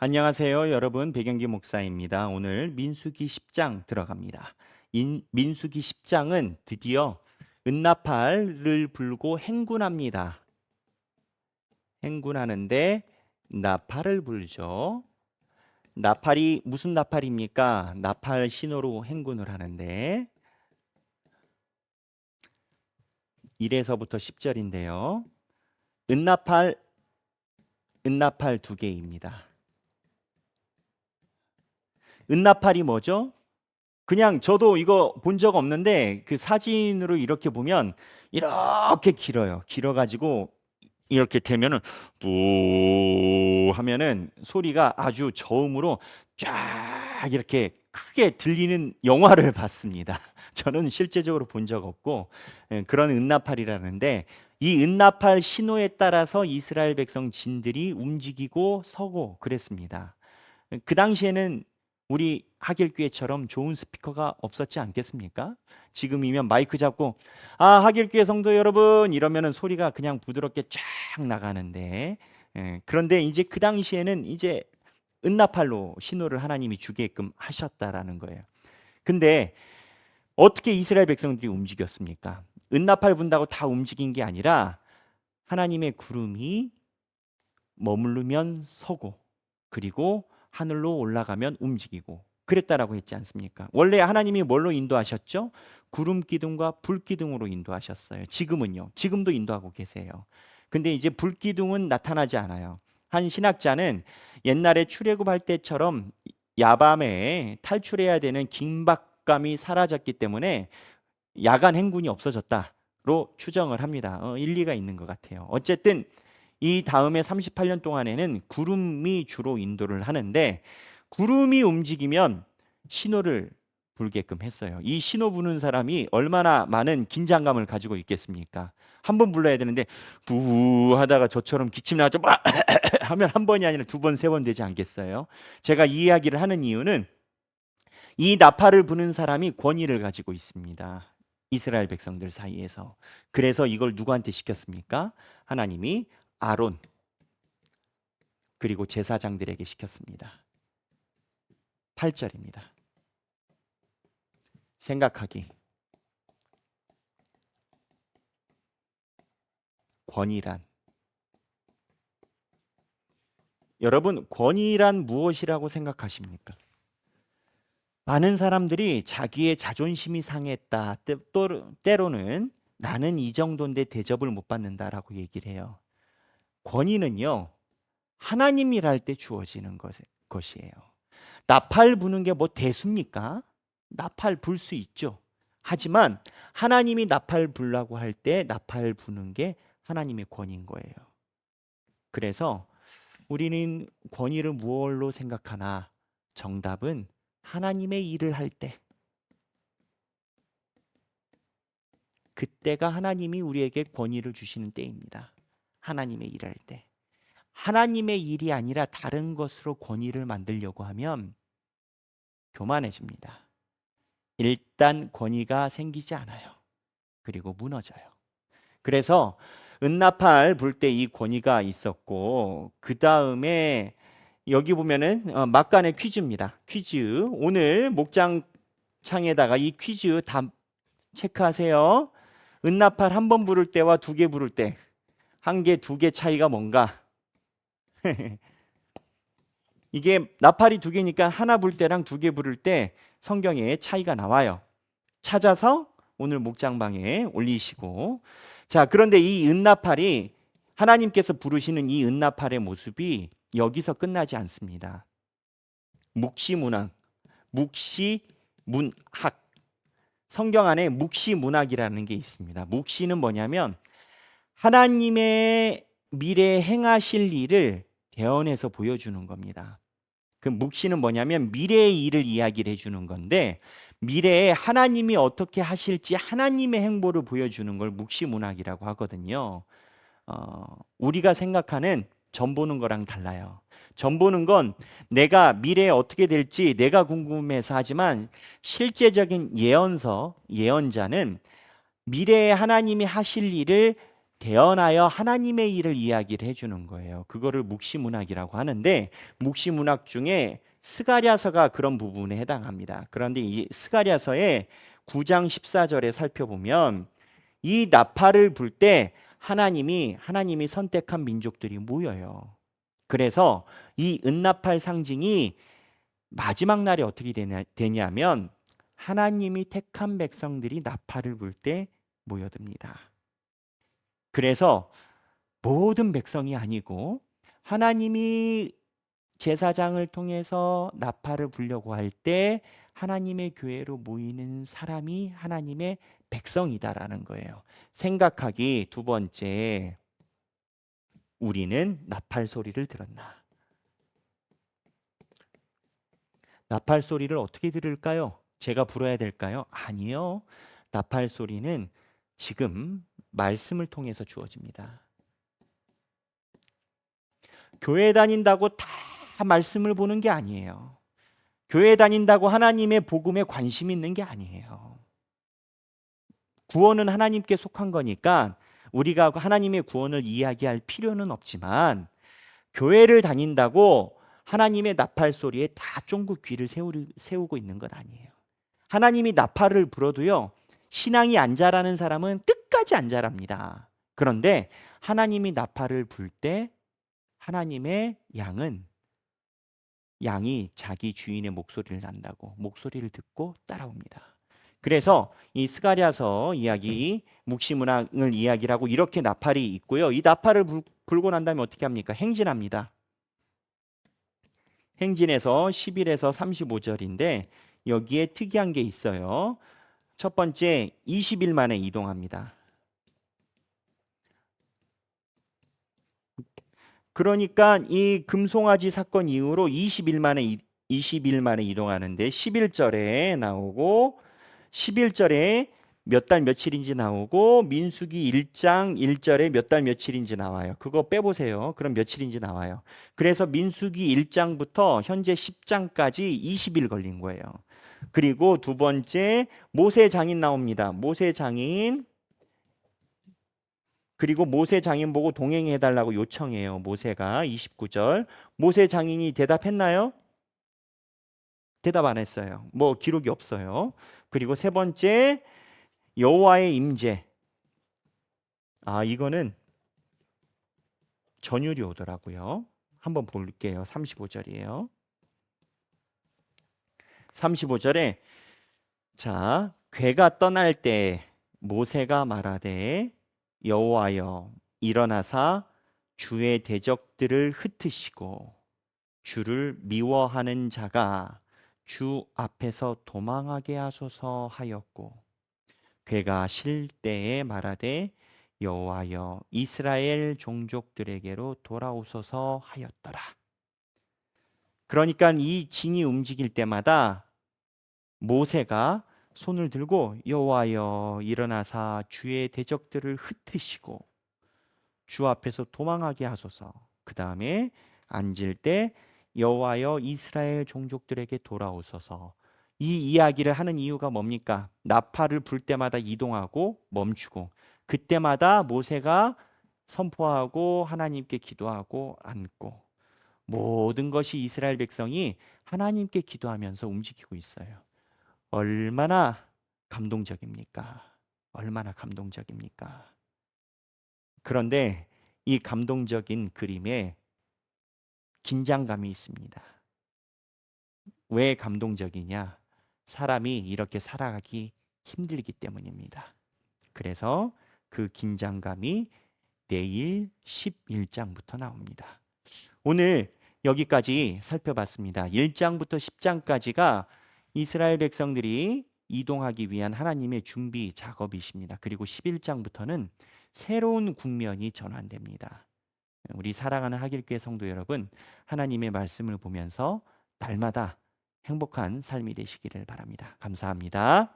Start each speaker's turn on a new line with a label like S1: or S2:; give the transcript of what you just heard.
S1: 안녕하세요, 여러분. 백영기 목사입니다. 오늘 민수기 10장 들어갑니다. 민수기 10장은 드디어 은나팔을 불고 행군합니다. 행군하는데 나팔을 불죠. 나팔이 무슨 나팔입니까? 나팔 신호로 행군을 하는데 1에서부터 10절인데요. 은나팔 두 개입니다. 은나팔이 뭐죠? 그냥 저도 이거 본 적 없는데 그 사진으로 이렇게 보면 이렇게 길어요. 길어가지고 이렇게 되면은 뿌 하면은 소리가 아주 저음으로 쫙 이렇게 크게 들리는 영화를 봤습니다. 저는 실제적으로 본 적 없고 그런 은나팔이라는데 이 은나팔 신호에 따라서 이스라엘 백성 진들이 움직이고 서고 그랬습니다. 그 당시에는 우리 하길교회처럼 좋은 스피커가 없었지 않겠습니까? 지금이면 마이크 잡고 하길교회 성도 여러분 이러면은 소리가 그냥 부드럽게 쫙 나가는데 그런데 이제 그 당시에는 이제 은나팔로 신호를 하나님이 주게끔 하셨다라는 거예요. 근데 어떻게 이스라엘 백성들이 움직였습니까? 은나팔 분다고 다 움직인 게 아니라 하나님의 구름이 머무르면 서고 그리고 하늘로 올라가면 움직이고 그랬다라고 했지 않습니까? 원래 하나님이 뭘로 인도하셨죠? 구름 기둥과 불 기둥으로 인도하셨어요. 지금은요. 지금도 인도하고 계세요. 근데 이제 불 기둥은 나타나지 않아요. 한 신학자는 옛날에 출애굽할 때처럼 야밤에 탈출해야 되는 긴박감이 사라졌기 때문에 야간 행군이 없어졌다로 추정을 합니다. 일리가 있는 것 같아요. 어쨌든 이 다음에 38년 동안에는 구름이 주로 인도를 하는데 구름이 움직이면 신호를 불게끔 했어요. 이 신호 부는 사람이 얼마나 많은 긴장감을 가지고 있겠습니까? 한 번 불러야 되는데 부 하다가 저처럼 기침 나죠 하면 한 번이 아니라 두 번, 세 번 되지 않겠어요? 제가 이 이야기를 하는 이유는 이 나팔을 부는 사람이 권위를 가지고 있습니다. 이스라엘 백성들 사이에서. 그래서 이걸 누구한테 시켰습니까? 하나님이 아론 그리고 제사장들에게 시켰습니다. 8절입니다. 생각하기. 권위란. 여러분, 권위란 무엇이라고 생각하십니까? 많은 사람들이 자기의 자존심이 상했다. 때로는 나는 이 정도인데 대접을 못 받는다라고 얘기를 해요. 권위는요. 하나님이 일할 때 주어지는 것이에요. 나팔 부는 게 뭐 대수입니까? 나팔 불 수 있죠. 하지만 하나님이 나팔 불라고 할 때 나팔 부는 게 하나님의 권위인 거예요. 그래서 우리는 권위를 무엇로 생각하나? 정답은 하나님의 일을 할 때, 그때가 하나님이 우리에게 권위를 주시는 때입니다. 하나님의 일할 때. 하나님의 일이 아니라 다른 것으로 권위를 만들려고 하면 교만해집니다. 일단 권위가 생기지 않아요. 그리고 무너져요. 그래서 은나팔 불 때 이 권위가 있었고 그 다음에 여기 보면은 막간의 퀴즈입니다. 퀴즈. 오늘 목장 창에다가 이 퀴즈 다 체크하세요. 은나팔 한 번 부를 때와 두 개 부를 때 한 개, 두 개 차이가 뭔가? 이게 나팔이 두 개니까 하나 불 때랑 두 개 부를 때 성경에 차이가 나와요. 찾아서 오늘 목장방에 올리시고 자 그런데 이 은나팔이 하나님께서 부르시는 이 은나팔의 모습이 여기서 끝나지 않습니다. 묵시문학 성경 안에 묵시문학이라는 게 있습니다. 묵시는 뭐냐면 하나님의 미래에 행하실 일을 대언해서 보여주는 겁니다. 그 묵시는 뭐냐면 미래의 일을 이야기를 해주는 건데 미래에 하나님이 어떻게 하실지 하나님의 행보를 보여주는 걸 묵시문학이라고 하거든요. 우리가 생각하는 점 보는 거랑 달라요. 점 보는 건 내가 미래에 어떻게 될지 내가 궁금해서 하지만 실제적인 예언자는 미래에 하나님이 하실 일을 대언하여 하나님의 일을 이야기를 해주는 거예요. 그거를 묵시문학이라고 하는데 묵시문학 중에 스가랴서가 그런 부분에 해당합니다. 그런데 이 스가랴서의 9장 14절에 살펴보면 이 나팔을 불 때 하나님이 선택한 민족들이 모여요. 그래서 이 은나팔 상징이 마지막 날에 어떻게 되냐면 하나님이 택한 백성들이 나팔을 불 때 모여듭니다. 그래서 모든 백성이 아니고 하나님이 제사장을 통해서 나팔을 불려고 할 때 하나님의 교회로 모이는 사람이 하나님의 백성이다라는 거예요. 생각하기 두 번째, 우리는 나팔 소리를 들었나? 나팔 소리를 어떻게 들을까요? 제가 불어야 될까요? 아니요. 나팔 소리는 지금 말씀을 통해서 주어집니다. 교회 다닌다고 다 말씀을 보는 게 아니에요. 교회 다닌다고 하나님의 복음에 관심 있는 게 아니에요. 구원은 하나님께 속한 거니까 우리가 하나님의 구원을 이야기할 필요는 없지만 교회를 다닌다고 하나님의 나팔 소리에 다 쫑긋 귀를 세우고 있는 건 아니에요. 하나님이 나팔을 불어도요, 신앙이 안 자라는 사람은 끝까지 안 자랍니다. 그런데 하나님이 나팔을 불 때 하나님의 양이 자기 주인의 목소리를 난다고 목소리를 듣고 따라옵니다. 그래서 이 스가랴서 이야기, 묵시문학을 이야기를 하고 이렇게 나팔이 있고요. 이 나팔을 불고 난 다음에 어떻게 합니까? 행진합니다. 행진에서 11에서 35절인데 여기에 특이한 게 있어요. 첫 번째, 20일 만에 이동합니다. 그러니까 이 금송아지 사건 이후로 20일 만에 이동하는데 11절에 나오고 11절에 몇 달 며칠인지 나오고 민수기 1장 1절에 몇 달 며칠인지 나와요. 그거 빼보세요. 그럼 며칠인지 나와요. 그래서 민수기 1장부터 현재 10장까지 20일 걸린 거예요. 그리고 두 번째, 모세 장인 나옵니다. 모세 장인, 그리고 모세 장인 보고 동행해 달라고 요청해요. 모세가 29절. 모세 장인이 대답했나요? 대답 안 했어요. 뭐 기록이 없어요. 그리고 세 번째, 여호와의 임재. 이거는 전율이 오더라고요. 한번 볼게요. 35절이에요. 35절에 자, 괴가 떠날 때 모세가 말하되 여호와여 일어나사 주의 대적들을 흩으시고 주를 미워하는 자가 주 앞에서 도망하게 하소서 하였고 괴가 쉴 때에 말하되 여호와여 이스라엘 종족들에게로 돌아오소서 하였더라. 그러니까 이 진이 움직일 때마다 모세가 손을 들고 여호와여 일어나사 주의 대적들을 흩으시고 주 앞에서 도망하게 하소서. 그 다음에 앉을 때 여호와여 이스라엘 종족들에게 돌아오소서. 이 이야기를 하는 이유가 뭡니까? 나팔을 불 때마다 이동하고 멈추고 그때마다 모세가 선포하고 하나님께 기도하고 앉고 모든 것이 이스라엘 백성이 하나님께 기도하면서 움직이고 있어요. 얼마나 감동적입니까? 얼마나 감동적입니까? 그런데 이 감동적인 그림에 긴장감이 있습니다. 왜 감동적이냐? 사람이 이렇게 살아가기 힘들기 때문입니다. 그래서 그 긴장감이 내일 11장부터 나옵니다. 오늘 여기까지 살펴봤습니다. 1장부터 10장까지가 이스라엘 백성들이 이동하기 위한 하나님의 준비 작업이십니다. 그리고 11장부터는 새로운 국면이 전환됩니다. 우리 사랑하는 하길교회 성도 여러분, 하나님의 말씀을 보면서 날마다 행복한 삶이 되시기를 바랍니다. 감사합니다.